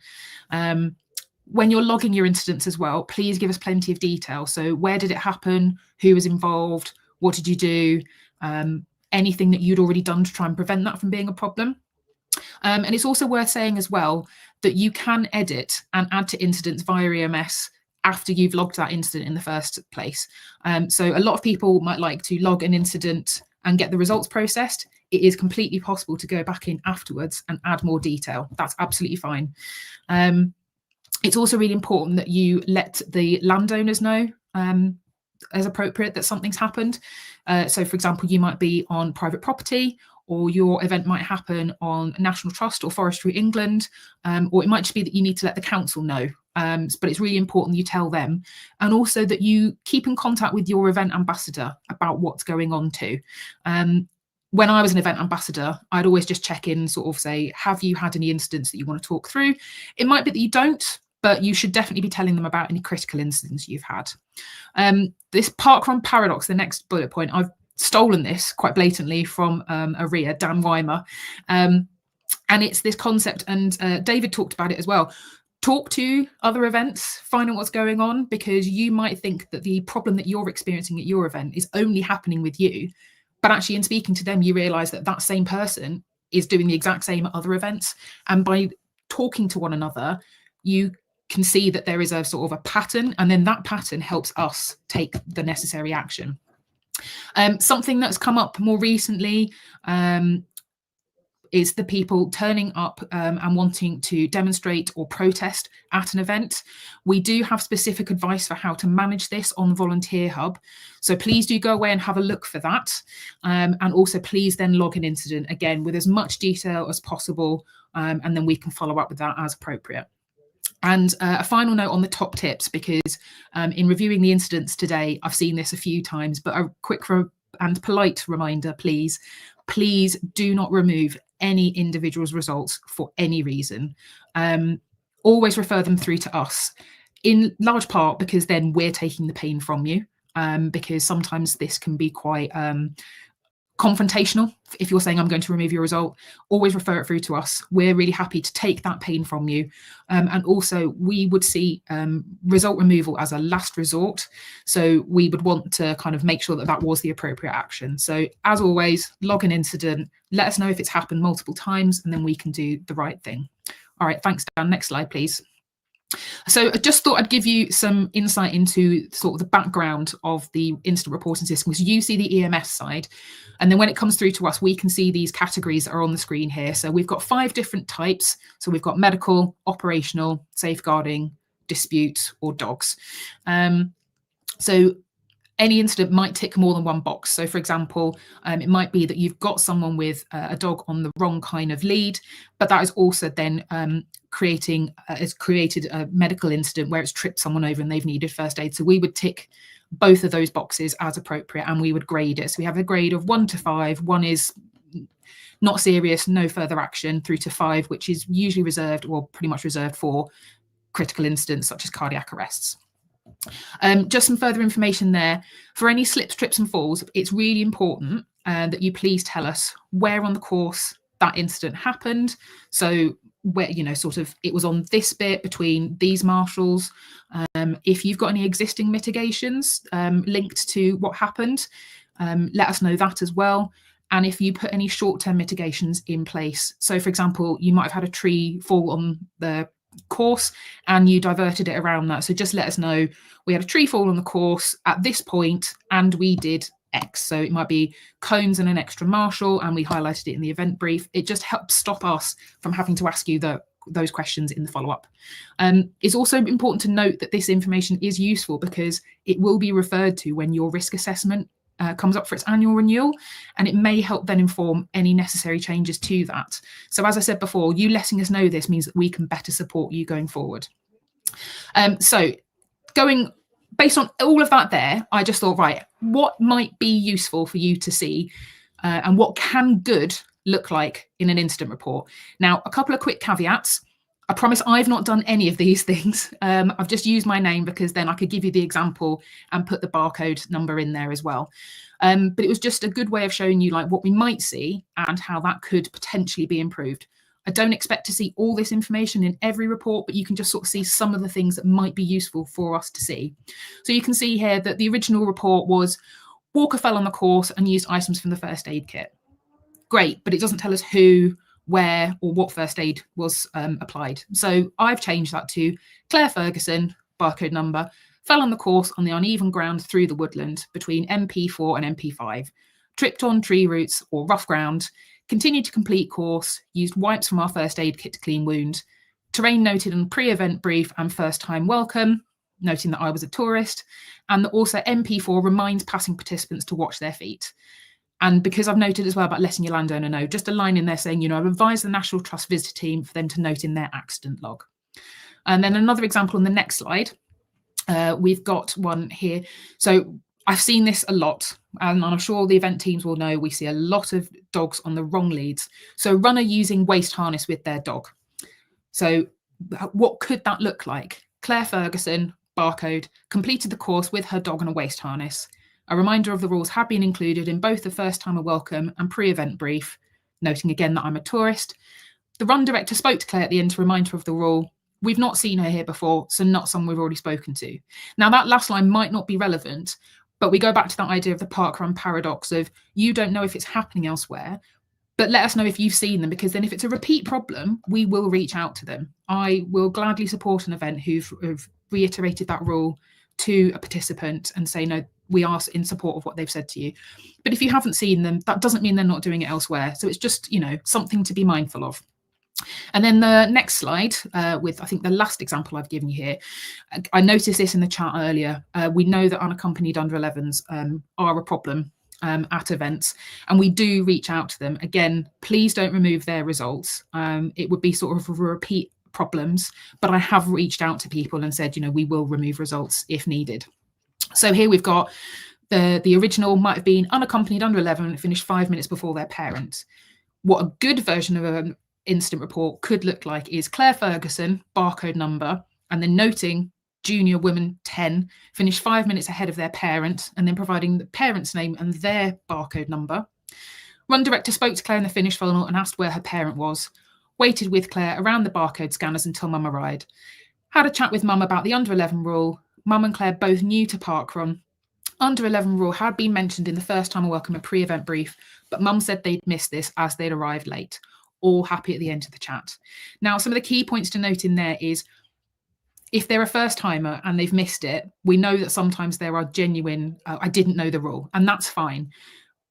C: When you're logging your incidents as well, please give us plenty of detail. So where did it happen? Who was involved? What did you do? Anything that you'd already done to try and prevent that from being a problem. And it's also worth saying as well that you can edit and add to incidents via EMS after you've logged that incident in the first place. So a lot of people might like to log an incident and get the results processed. It is completely possible to go back in afterwards and add more detail. That's absolutely fine. It's also really important that you let the landowners know as appropriate that something's happened. So for example, you might be on private property, or your event might happen on National Trust or Forestry England, or it might just be that you need to let the council know. But it's really important you tell them, and also that you keep in contact with your event ambassador about what's going on too. When I was an event ambassador, I'd always just check in, sort of say, have you had any incidents that you want to talk through? It might be that you don't, but you should definitely be telling them about any critical incidents you've had. This parkrun paradox, the next bullet point, I've stolen this quite blatantly from ARIA, Dan Weimer. And it's this concept, and David talked about it as well. talk to other events, find out what's going on, because you might think that the problem that you're experiencing at your event is only happening with you. But actually, in speaking to them, you realize that that same person is doing the exact same at other events. And by talking to one another, you can see that there is a sort of a pattern, and then that pattern helps us take the necessary action. Something that's come up more recently is the people turning up and wanting to demonstrate or protest at an event. We do have specific advice for how to manage this on the Volunteer Hub. So please do go away and have a look for that. And also please then log an incident, again, with as much detail as possible, and then we can follow up with that as appropriate. And a final note on the top tips, because in reviewing the incidents today, I've seen this a few times, but a quick and polite reminder, please do not remove any individual's results for any reason. Always refer them through to us, in large part because then we're taking the pain from you, because sometimes this can be quite confrontational. If you're saying I'm going to remove your result, always refer it through to us. We're really happy to take that pain from you. And also we would see result removal as a last resort. So we would want to kind of make sure that that was the appropriate action. So as always, log an incident, let us know if it's happened multiple times, and then we can do the right thing. All right, thanks, Dan. Next slide, please. So I just thought I'd give you some insight into sort of the background of the incident reporting system, because you see the EMS side, and then when it comes through to us, we can see these categories that are on the screen here. So we've got 5 different types. So we've got medical, operational, safeguarding, dispute, or dogs. So any incident might tick more than one box. So for example, it might be that you've got someone with a dog on the wrong kind of lead, but that is also then has created a medical incident where it's tripped someone over and they've needed first aid. So we would tick both of those boxes as appropriate, and we would grade it. So we have a grade of 1 to 5. 1 is not serious, no further action, through to 5, which is usually reserved, or pretty much reserved, for critical incidents such as cardiac arrests. Just some further information there. For any slips, trips and falls, it's really important that you please tell us where on the course that incident happened. So where, you know, sort of it was on this bit between these marshals. If you've got any existing mitigations linked to what happened, let us know that as well. And if you put any short-term mitigations in place. So for example, you might have had a tree fall on the course and you diverted it around that. So just let us know, we had a tree fall on the course at this point and we did X. So it might be cones and an extra marshal, and we highlighted it in the event brief. It just helps stop us from having to ask you those questions in the follow-up. It's also important to note that this information is useful because it will be referred to when your risk assessment comes up for its annual renewal, and it may help then inform any necessary changes to that. So as I said before, you letting us know this means that we can better support you going forward. So based on all of that there, I just thought, right, what might be useful for you to see, and what can good look like in an incident report? Now, a couple of quick caveats. I promise I've not done any of these things. I've just used my name because then I could give you the example and put the barcode number in there as well. But it was just a good way of showing you like what we might see and how that could potentially be improved. I don't expect to see all this information in every report, but you can just sort of see some of the things that might be useful for us to see. So you can see here that the original report was Walker fell on the course and used items from the first aid kit. Great, but it doesn't tell us who, where, or what first aid was applied. So I've changed that to Claire Ferguson, barcode number, fell on the course on the uneven ground through the woodland between MP4 and MP5, tripped on tree roots or rough ground, continued to complete course, used wipes from our first aid kit to clean wound, terrain noted in pre-event brief and first time welcome, noting that I was a tourist, and that also MP4 reminds passing participants to watch their feet. And because I've noted as well about letting your landowner know, just a line in there saying, you know, I've advised the National Trust visitor team for them to note in their accident log. And then another example on the next slide, we've got one here. So I've seen this a lot, and I'm sure the event teams will know we see a lot of dogs on the wrong leads. So runner using waist harness with their dog. So what could that look like? Claire Ferguson, barcode, completed the course with her dog on a waist harness. A reminder of the rules have been included in both the first timer welcome and pre-event brief, noting again that I'm a tourist. The run director spoke to Claire at the end to remind her of the rule. we've not seen her here before, so not someone we've already spoken to. Now, that last line might not be relevant, but we go back to that idea of the parkrun paradox of you don't know if it's happening elsewhere, but let us know if you've seen them, because then if it's a repeat problem, we will reach out to them. I will gladly support an event who've reiterated that rule to a participant and say, no, we are in support of what they've said to you. But if you haven't seen them, that doesn't mean they're not doing it elsewhere. So it's just, something to be mindful of. And then the next slide, with I think the last example I've given you here, I noticed this in the chat earlier. We know that unaccompanied under 11s are a problem at events, and we do reach out to them. Again, please don't remove their results. It would be sort of a repeat problems, but I have reached out to people and said, we will remove results if needed. So here we've got the original might have been unaccompanied under 11, finished 5 minutes before their parent. What a good version of an incident report could look like is Claire Ferguson, barcode number, and then noting junior woman 10, finished 5 minutes ahead of their parent, and then providing the parent's name and their barcode number. Run director spoke to Claire in the finish funnel and asked where her parent was. Waited with Claire around the barcode scanners until mum arrived. Had a chat with mum about the under 11 rule. Mum and Claire both new to parkrun. Under 11 rule had been mentioned in the first time I welcome a pre-event brief, but mum said they'd missed this as they'd arrived late. All happy at the end of the chat. Now, some of the key points to note in there is if they're a first timer and they've missed it, we know that sometimes there are genuine, I didn't know the rule, and that's fine.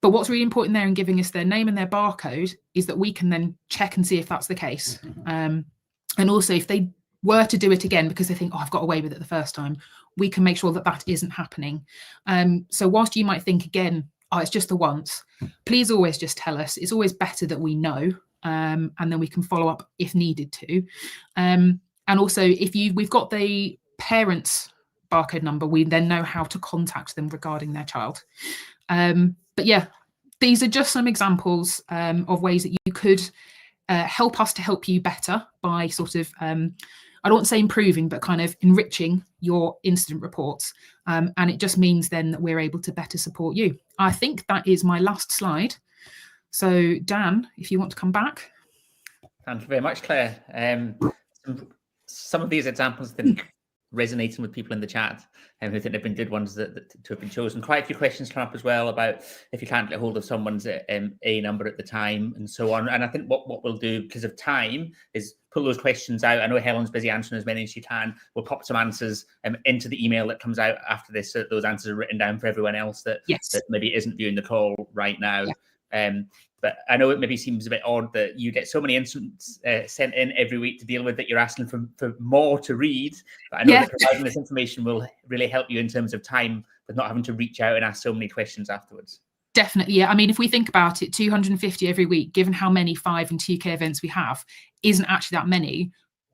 C: But what's really important there in giving us their name and their barcode is that we can then check and see if that's the case. And also if they were to do it again because they think, I've got away with it the first time, we can make sure that that isn't happening. So whilst you might think again, it's just the once, please always just tell us. It's always better that we know, and then we can follow up if needed to. And also if we've got the parents' barcode number, we then know how to contact them regarding their child. But yeah, these are just some examples of ways that you could help us to help you better by sort of, I don't want to say improving, but kind of enriching your incident reports. And it just means then that we're able to better support you. I think that is my last slide. So Dan, if you want to come back.
A: Thank you very much, Claire. Some of these examples have been resonating with people in the chat and who think they've been good ones that to have been chosen. Quite a few questions come up as well about if you can't get hold of someone's A number at the time and so on. And I think what we'll do because of time is pull those questions out. I know Helen's busy answering as many as she can. We'll pop some answers into the email that comes out after this, so that those answers are written down for everyone else that maybe isn't viewing the call right now. Yeah. But I know it maybe seems a bit odd that you get so many incidents sent in every week to deal with that you're asking for more to read. But I know that providing this information will really help you in terms of time with not having to reach out and ask so many questions afterwards.
C: Definitely, yeah. I mean, if we think about it, 250 every week, given how many 5 and 2K events we have, isn't actually that many.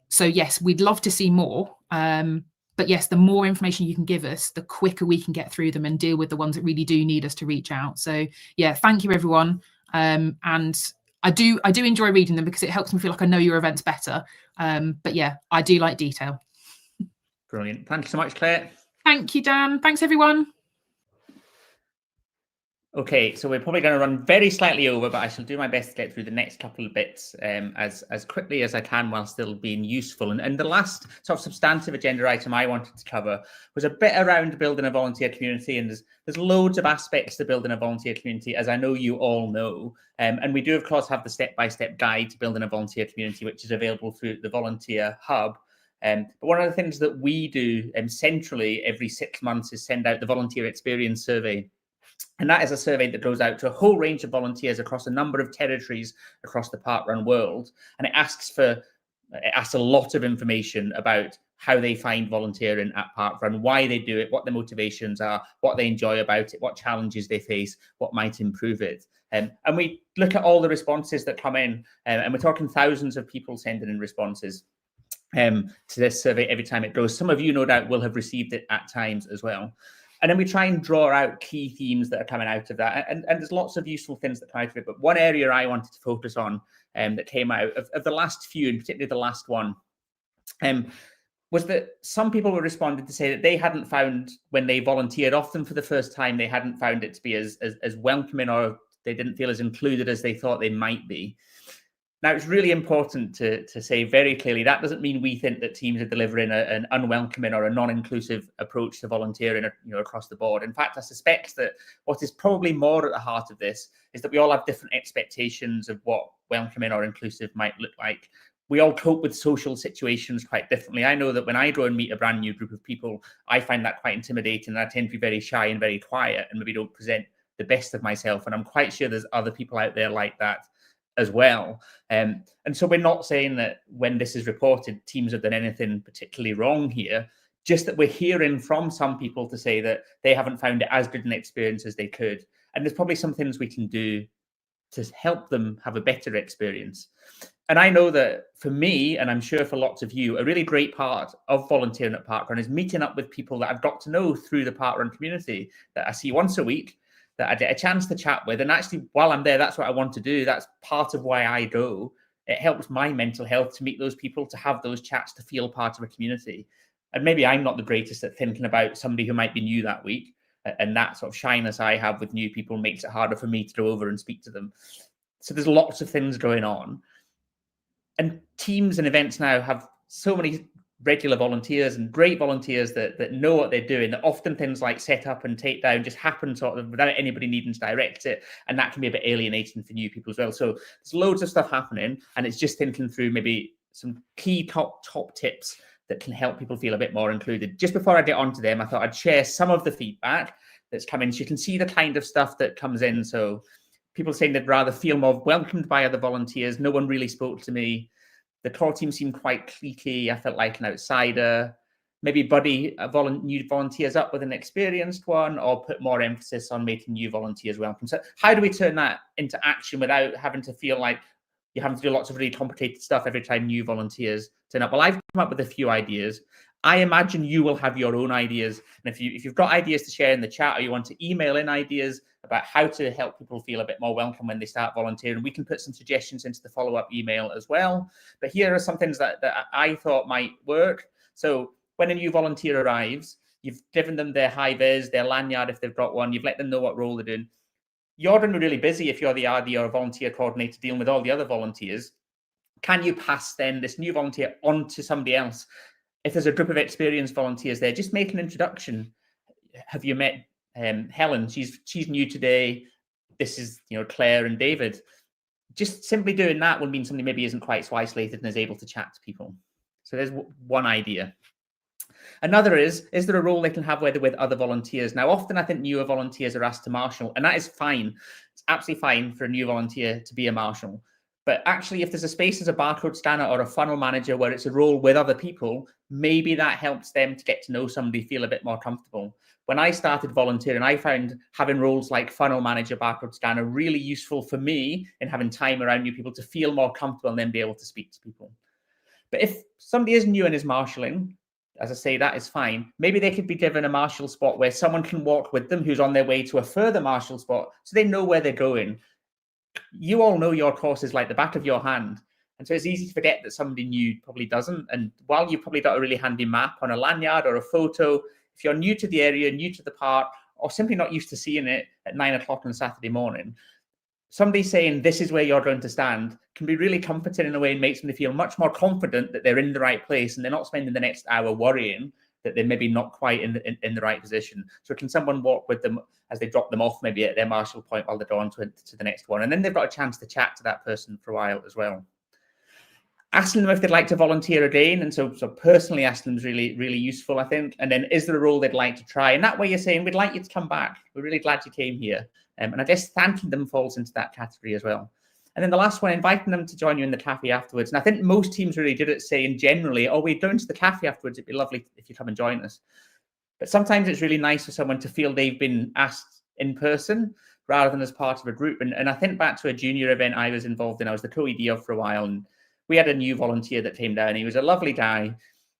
C: So yes, we'd love to see more. But yes, the more information you can give us, the quicker we can get through them and deal with the ones that really do need us to reach out. So yeah, thank you everyone. And I do enjoy reading them because it helps me feel like I know your events better. But yeah, I do like detail.
A: Brilliant. Thank you so much, Claire.
C: Thank you, Dan. Thanks, everyone.
A: Okay, so we're probably going to run very slightly over, but I shall do my best to get through the next couple of bits as quickly as I can while still being useful. And the last sort of substantive agenda item I wanted to cover was a bit around building a volunteer community. And there's loads of aspects to building a volunteer community, as I know you all know. And we do, of course, have the step-by-step guide to building a volunteer community, which is available through the Volunteer Hub. But one of the things that we do centrally every 6 months is send out the Volunteer Experience Survey. And that is a survey that goes out to a whole range of volunteers across a number of territories across the parkrun world. And it asks a lot of information about how they find volunteering at parkrun, why they do it, what their motivations are, what they enjoy about it, what challenges they face, what might improve it. And we look at all the responses that come in, and we're talking thousands of people sending in responses to this survey every time it goes. Some of you, no doubt, will have received it at times as well. And then we try and draw out key themes that are coming out of that. And there's lots of useful things that come out of it. But one area I wanted to focus on that came out of the last few, and particularly the last one, was that some people were responding to say that they hadn't found, when they volunteered, often for the first time, they hadn't found it to be as welcoming, or they didn't feel as included as they thought they might be. Now, it's really important to say very clearly that doesn't mean we think that teams are delivering an unwelcoming or a non-inclusive approach to volunteering, across the board. In fact, I suspect that what is probably more at the heart of this is that we all have different expectations of what welcoming or inclusive might look like. We all cope with social situations quite differently. I know that when I go and meet a brand new group of people, I find that quite intimidating, and I tend to be very shy and very quiet and maybe don't present the best of myself. And I'm quite sure there's other people out there like that as well. And so we're not saying that when this is reported, teams have done anything particularly wrong here, just that we're hearing from some people to say that they haven't found it as good an experience as they could. And there's probably some things we can do to help them have a better experience. And I know that for me, and I'm sure for lots of you, a really great part of volunteering at Parkrun is meeting up with people that I've got to know through the Parkrun community that I see once a week, that I get a chance to chat with. And actually, while I'm there, that's what I want to do. That's part of why I go. It helps my mental health to meet those people, to have those chats, to feel part of a community. And maybe I'm not the greatest at thinking about somebody who might be new that week. And that sort of shyness I have with new people makes it harder for me to go over and speak to them. So there's lots of things going on. And teams and events now have so many regular volunteers and great volunteers that know what they're doing, that often things like set up and take down just happen sort of without anybody needing to direct it. And that can be a bit alienating for new people as well. So there's loads of stuff happening, and it's just thinking through maybe some key top tips that can help people feel a bit more included. Just before I get onto them, I thought I'd share some of the feedback that's come in, so you can see the kind of stuff that comes in. So people saying they'd rather feel more welcomed by other volunteers. No one really spoke to me. The core team seemed quite cliquey. I felt like an outsider. Maybe buddy new volunteers up with an experienced one, or put more emphasis on making new volunteers welcome. So how do we turn that into action without having to feel like you're having to do lots of really complicated stuff every time new volunteers turn up? Well, I've come up with a few ideas. I imagine you will have your own ideas. And if you've got ideas to share in the chat, or you want to email in ideas about how to help people feel a bit more welcome when they start volunteering, we can put some suggestions into the follow-up email as well. But here are some things that I thought might work. So when a new volunteer arrives, you've given them their high-vis, their lanyard if they've got one, you've let them know what role they're doing. You're going to be really busy if you're the RD or a volunteer coordinator dealing with all the other volunteers. Can you pass then this new volunteer on to somebody else? If there's a group of experienced volunteers there, just make an introduction. Have you met Helen? She's new today. This is Claire and David. Just simply doing that will mean somebody maybe isn't quite so isolated and is able to chat to people. So there's one idea. Another is there a role they can have where they're with other volunteers? Now, often I think newer volunteers are asked to marshal, and that is fine. It's absolutely fine for a new volunteer to be a marshal. But actually, if there's a space as a barcode scanner or a funnel manager where it's a role with other people, maybe that helps them to get to know somebody, feel a bit more comfortable. When I started volunteering, I found having roles like funnel manager, barcode scanner really useful for me in having time around new people to feel more comfortable and then be able to speak to people. But if somebody is new and is marshalling, as I say, that is fine. Maybe they could be given a marshal spot where someone can walk with them who's on their way to a further marshal spot, so they know where they're going. You all know your courses like the back of your hand. And so it's easy to forget that somebody new probably doesn't. And while you've probably got a really handy map on a lanyard or a photo, if you're new to the area, new to the park, or simply not used to seeing it at 9 o'clock on Saturday morning, somebody saying this is where you're going to stand can be really comforting in a way and makes them feel much more confident that they're in the right place and they're not spending the next hour worrying that they're maybe not quite in the right position. So can someone walk with them as they drop them off maybe at their marshal point while they're going to the next one? And then they've got a chance to chat to that person for a while as well. Asking them if they'd like to volunteer again. And so personally asking them is really, really useful, I think. And then is there a role they'd like to try? And that way you're saying, we'd like you to come back. We're really glad you came here. And I guess thanking them falls into that category as well. And then the last one, inviting them to join you in the cafe afterwards. And I think most teams really did it saying generally, oh, we're going to the cafe afterwards. It'd be lovely if you come and join us. But sometimes it's really nice for someone to feel they've been asked in person rather than as part of a group. And I think back to a junior event I was involved in. I was the co-ED of for a while. And we had a new volunteer that came down. He was a lovely guy.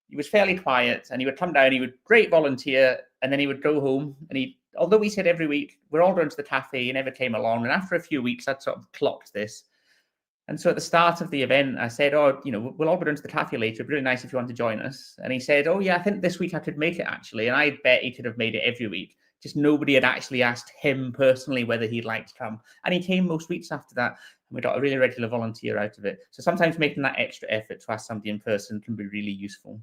A: He was fairly quiet and he would come down. He would great volunteer. And then he would go home. And although we said every week, we're all going to the cafe, he never came along. And after a few weeks, I'd sort of clocked this. And so at the start of the event, I said, oh, we'll all go down to the cafe later. It'd be really nice if you want to join us. And he said, oh, yeah, I think this week I could make it, actually. And I bet he could have made it every week. just nobody had actually asked him personally whether he'd like to come. And he came most weeks after that, and we got a really regular volunteer out of it. So sometimes making that extra effort to ask somebody in person can be really useful.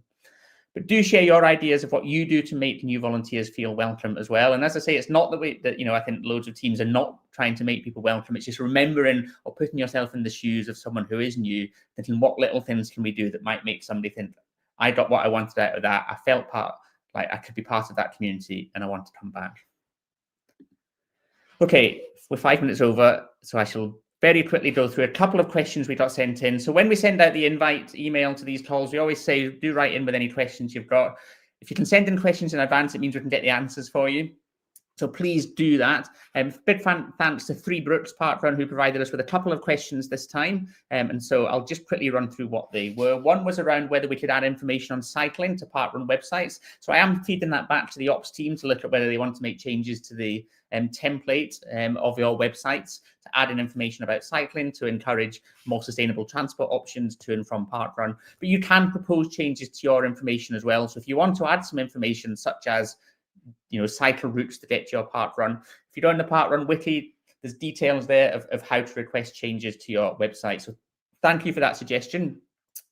A: But do share your ideas of what you do to make new volunteers feel welcome as well. And as I say, it's not the way that, I think loads of teams are not trying to make people welcome. It's just remembering or putting yourself in the shoes of someone who is new, thinking what little things can we do that might make somebody think, I got what I wanted out of that. I felt like I could be part of that community and I want to come back. Okay, we're 5 minutes over, so I shall very quickly go through a couple of questions we got sent in. So when we send out the invite email to these calls, we always say, do write in with any questions you've got. If you can send in questions in advance, it means we can get the answers for you. So please do that. Big thanks to Three Brooks Parkrun, who provided us with a couple of questions this time. And so I'll just quickly run through what they were. One was around whether we could add information on cycling to parkrun websites. So I am feeding that back to the ops team to look at whether they want to make changes to the template of your websites to add in information about cycling to encourage more sustainable transport options to and from parkrun. But you can propose changes to your information as well. So if you want to add some information such as cycle routes to get to your parkrun, if you go on the Parkrun wiki, there's details there of how to request changes to your website. So thank you for that suggestion.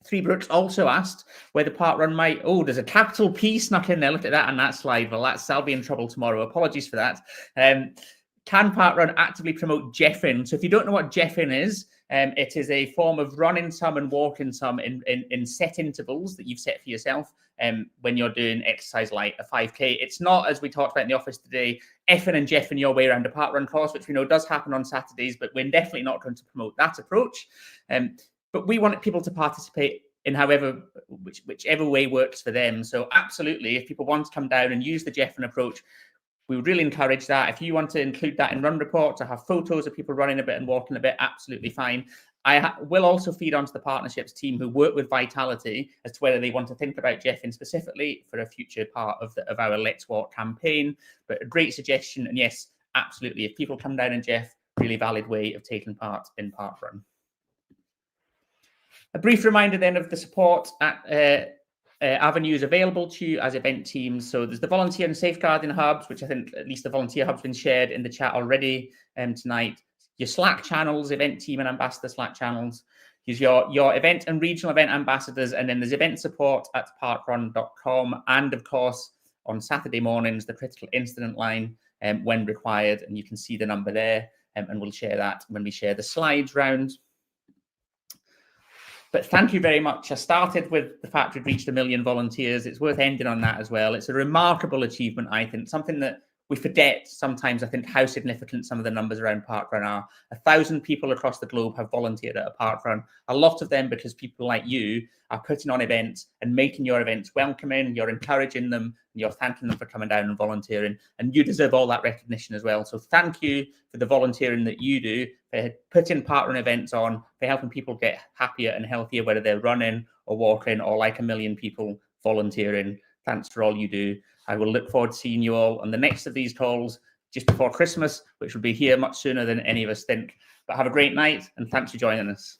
A: Three Brooks also asked whether Parkrun might, there's a capital P snuck in there. Look at that on that slide. Well, I'll be in trouble tomorrow. Apologies for that. Can Parkrun actively promote Jeffing? So if you don't know what Jeffing is, it is a form of running some and walking some in set intervals that you've set for yourself when you're doing exercise like a 5K. It's not, as we talked about in the office today, effing and jeffing your way around a parkrun course, which we know does happen on Saturdays, but we're definitely not going to promote that approach. But we want people to participate in whichever way works for them. So absolutely, if people want to come down and use the Jeffing approach, we would really encourage that. If you want to include that in run reports or have photos of people running a bit and walking a bit, absolutely fine. I will also feed onto the partnerships team who work with Vitality as to whether they want to think about Jeffing specifically for a future part of our Let's Walk campaign. But a great suggestion. And yes, absolutely. If people come down and Jeff, really valid way of taking part in parkrun. A brief reminder then of the support avenues available to you as event teams. So there's the volunteer and safeguarding hubs, which I think at least the volunteer hub's been shared in the chat already tonight. Your Slack channels, event team and ambassador Slack channels. Use your event and regional event ambassadors, and then there's event support at parkrun.com, and of course on Saturday mornings the critical incident line when required, and you can see the number there, and we'll share that when we share the slides round. But thank you very much. I started with the fact we've reached 1 million volunteers. It's worth ending on that as well. It's a remarkable achievement, I think, something that we forget sometimes, I think, how significant some of the numbers around parkrun are. 1,000 people across the globe have volunteered at a parkrun. A lot of them because people like you are putting on events and making your events welcoming. You're encouraging them, and you're thanking them for coming down and volunteering. And you deserve all that recognition as well. So thank you for the volunteering that you do, for putting parkrun events on, for helping people get happier and healthier, whether they're running or walking or like 1 million people volunteering. Thanks for all you do. I will look forward to seeing you all on the next of these calls just before Christmas, which will be here much sooner than any of us think. But have a great night, and thanks for joining us.